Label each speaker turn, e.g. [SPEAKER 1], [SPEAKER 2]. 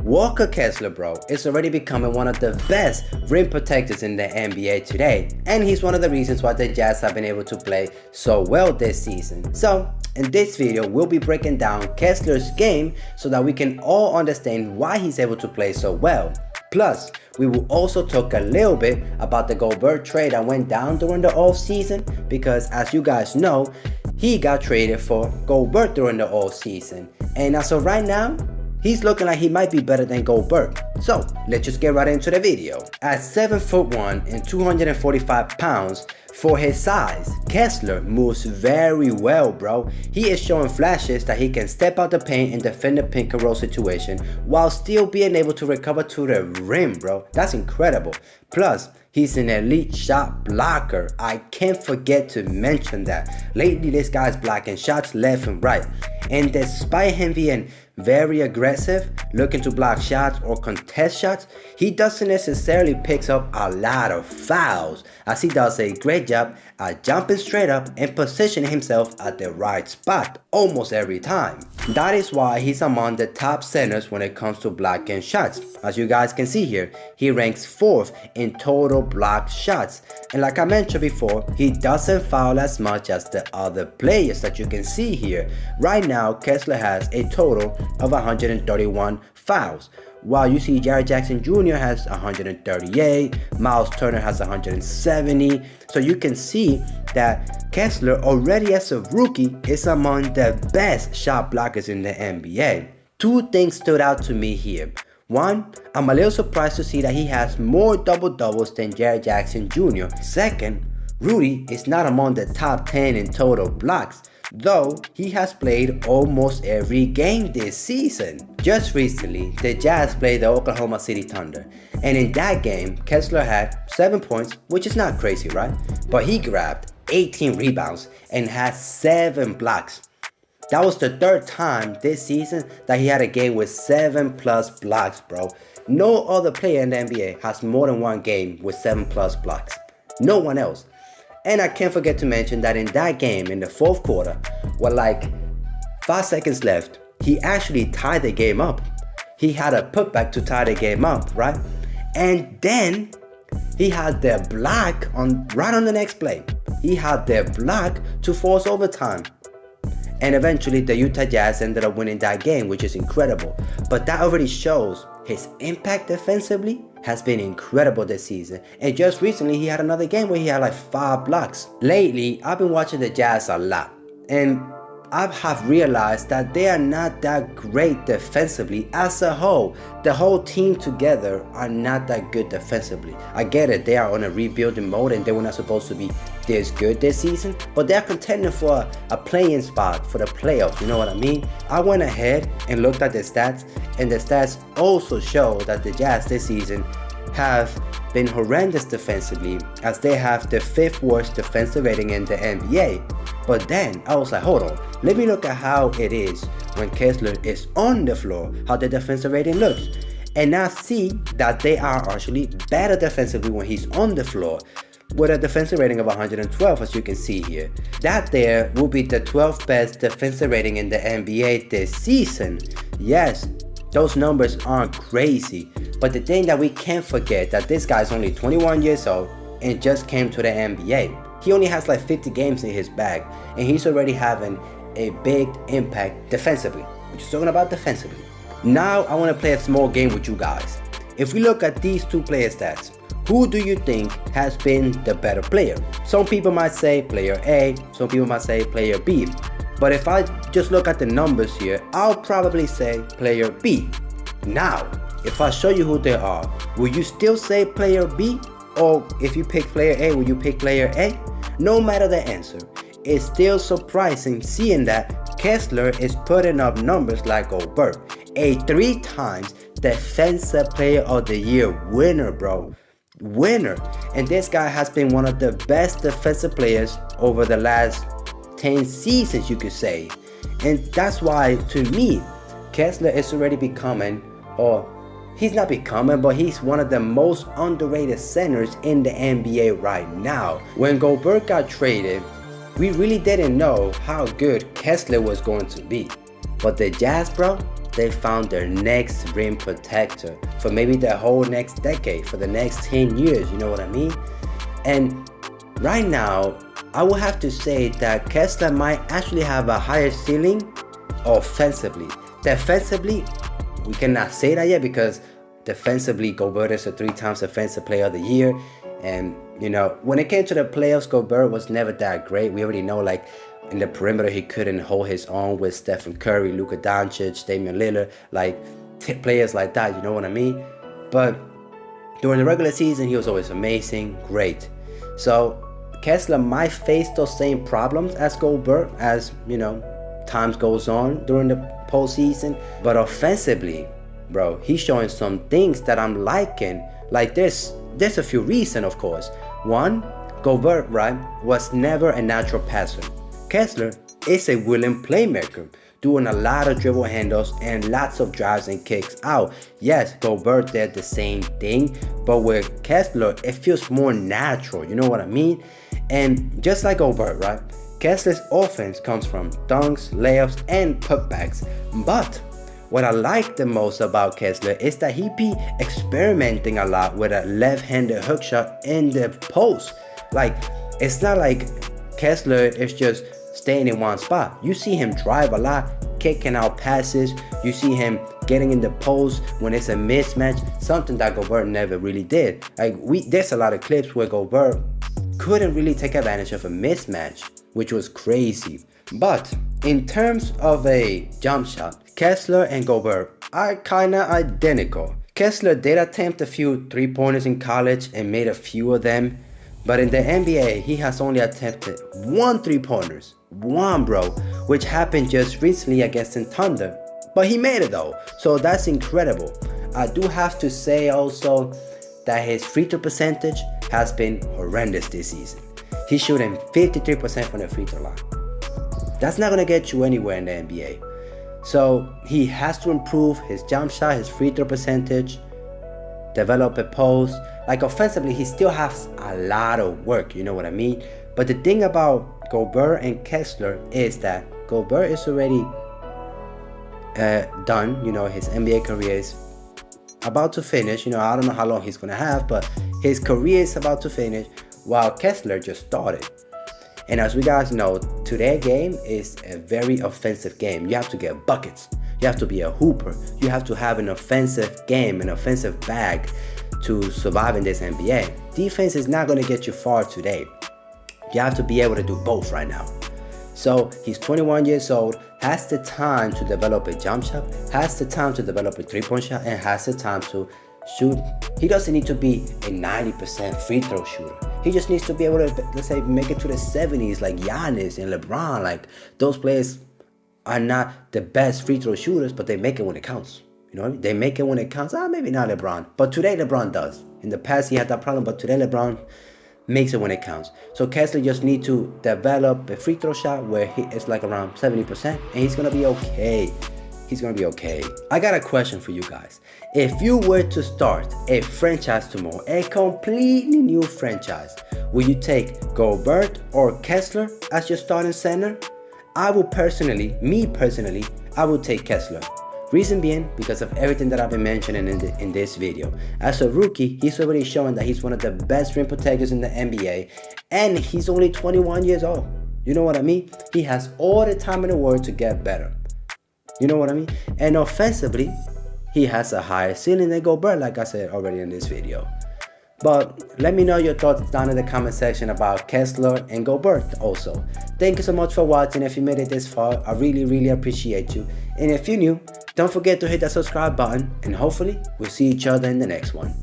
[SPEAKER 1] Walker Kessler, bro, is already becoming one of the best rim protectors in the NBA today, and he's one of the reasons why the Jazz have been able to play so well this season. So, in this video, we'll be breaking down Kessler's game so that we can all understand why he's able to play so well. Plus, we will also talk a little bit about the Gobert trade that went down during the offseason, because as you guys know, he got traded for Gobert during the offseason. And as of right now, he's looking like he might be better than Gobert. So let's just get right into the video. At 7'1" and 245 pounds, for his size, Kessler moves very well, bro. He is showing flashes that he can step out the paint and defend the pick and roll situation while still being able to recover to the rim, bro. That's incredible. Plus, he's an elite shot blocker. I can't forget to mention that. Lately, this guy's blocking shots left and right. And despite him being very aggressive, looking to block shots or contest shots, he doesn't necessarily pick up a lot of fouls, as he does a great job at jumping straight up and positioning himself at the right spot almost every time. That is why he's among the top centers when it comes to blocking shots. As you guys can see here, he ranks 4th in total blocked shots. And like I mentioned before, he doesn't foul as much as the other players that you can see here. Right now, Kessler has a total of 131 fouls, while you see Jaren Jackson Jr. has 138, Miles Turner has 170. So you can see that Kessler already as a rookie is among the best shot blockers in the NBA. Two things stood out to me here. One, I'm a little surprised to see that he has more double-doubles than Jaren Jackson Jr. Second, Rudy is not among the top 10 in total blocks, though he has played almost every game this season. Just recently, the Jazz played the Oklahoma City Thunder, and in that game, Kessler had 7 points, which is not crazy, right? But he grabbed 18 rebounds and had 7 blocks. That was the 3rd time this season that he had a game with 7+ blocks, bro. No other player in the NBA has more than one game with 7+ blocks. No one else. And I can't forget to mention that in that game, in the 4th quarter, with like 5 seconds left, he actually tied the game up. He had a putback to tie the game up, right? And then he had the block right on the next play. He had the block to force overtime. And eventually the Utah Jazz ended up winning that game, which is incredible. But that already shows his impact defensively has been incredible this season. And just recently he had another game where he had like 5 blocks. Lately, I've been watching the Jazz a lot, and I have realized that they are not that great defensively as a whole. The whole team together are not that good defensively. I get it, they are on a rebuilding mode and they were not supposed to be this good this season, but they're contending for a playing spot for the playoffs, you know what I mean? I went ahead and looked at the stats, and the stats also show that the Jazz this season have been horrendous defensively, as they have the 5th worst defensive rating in the NBA. But then I was like, hold on, let me look at how it is when Kessler is on the floor, how the defensive rating looks. And I see that they are actually better defensively when he's on the floor, with a defensive rating of 112, as you can see here. That there will be the 12th best defensive rating in the NBA this season. Yes, those numbers aren't crazy, but the thing that we can't forget that this guy's only 21 years old and just came to the NBA. He only has like 50 games in his bag, and he's already having a big impact defensively. We're just talking about defensively. Now I want to play a small game with you guys. If we look at these two player stats, who do you think has been the better player? Some people might say player A, some people might say player B. But if I just look at the numbers here, I'll probably say player B. Now, if I show you who they are, will you still say player B? Or if you pick player A, will you pick player A? No matter the answer, it's still surprising seeing that Kessler is putting up numbers like Gobert, a 3 times Defensive Player of the Year winner, bro. Winner. And this guy has been one of the best defensive players over the last 10 seasons, you could say. And that's why, to me, Kessler is already becoming, or he's not becoming, but he's one of the most underrated centers in the NBA right now. When Gobert got traded, we really didn't know how good Kessler was going to be. But the Jazz, bro, they found their next rim protector for maybe the whole next decade, for the next 10 years, you know what I mean? And right now, I will have to say that Kessler might actually have a higher ceiling offensively. Defensively, we cannot say that yet because defensively, Gobert is a 3-time Defensive Player of the Year. And, you know, when it came to the playoffs, Gobert was never that great. We already know, like, in the perimeter, he couldn't hold his own with Stephen Curry, Luka Doncic, Damian Lillard, like, players like that, you know what I mean? But during the regular season, he was always amazing, great. So Kessler might face those same problems as Gobert as, you know, times goes on during the postseason. But offensively, bro, he's showing some things that I'm liking. Like there's a few reasons, of course. One, Gobert, right, was never a natural passer. Kessler is a willing playmaker, doing a lot of dribble handles and lots of drives and kicks out. Yes, Gobert did the same thing, but with Kessler, it feels more natural, you know what I mean? And just like Gobert, right, Kessler's offense comes from dunks, layups, and putbacks. But what I like the most about Kessler is that he be experimenting a lot with a left-handed hook shot in the post. Like, it's not like Kessler is just staying in one spot. You see him drive a lot, kicking out passes. You see him getting in the post when it's a mismatch, something that Gobert never really did. Like there's a lot of clips where Gobert couldn't really take advantage of a mismatch, which was crazy. But in terms of a jump shot, Kessler and Gobert are kinda identical. Kessler did attempt a few 3-pointers in college and made a few of them. But in the NBA, he has only attempted 1 3-pointers. 1, bro, which happened just recently against the Thunder. But he made it though, so that's incredible. I do have to say also that his free throw percentage has been horrendous this season. He's shooting 53% from the free throw line. That's not gonna get you anywhere in the NBA. So he has to improve his jump shot, his free throw percentage, develop a post. Like offensively, he still has a lot of work, you know what I mean? But the thing about Gobert and Kessler is that Gobert is already done, you know, his NBA career is about to finish. You know, I don't know how long he's gonna have, but his career is about to finish while Kessler just started. And as we guys know, today's game is a very offensive game. You have to get buckets. You have to be a hooper. You have to have an offensive game, an offensive bag to survive in this NBA. Defense is not going to get you far today. You have to be able to do both right now. So he's 21 years old, has the time to develop a jump shot, has the time to develop a 3-point shot, and has the time to shoot. He doesn't need to be a 90% free throw shooter. He just needs to be able to, let's say, make it to the 70s like Giannis and LeBron. Like those players are not the best free throw shooters, but they make it when it counts. You know what I mean? They make it when it counts. Maybe not LeBron, but today LeBron does. In the past he had that problem, but today LeBron makes it when it counts. So Kessler just needs to develop a free throw shot where it's like around 70%, and he's gonna be okay. He's gonna be okay. I got a question for you guys. If you were to start a franchise tomorrow, a completely new franchise, will you take Gobert or Kessler as your starting center? I will personally, I will take Kessler. Reason being, because of everything that I've been mentioning in this video. As a rookie, he's already shown that he's one of the best rim protectors in the NBA, and he's only 21 years old. You know what I mean? He has all the time in the world to get better. You know what I mean? And offensively, he has a higher ceiling than Gobert, like I said already in this video. But let me know your thoughts down in the comment section about Kessler and Gobert also. Thank you so much for watching. If you made it this far, I really appreciate you. And if you're new, don't forget to hit that subscribe button, and hopefully we'll see each other in the next one.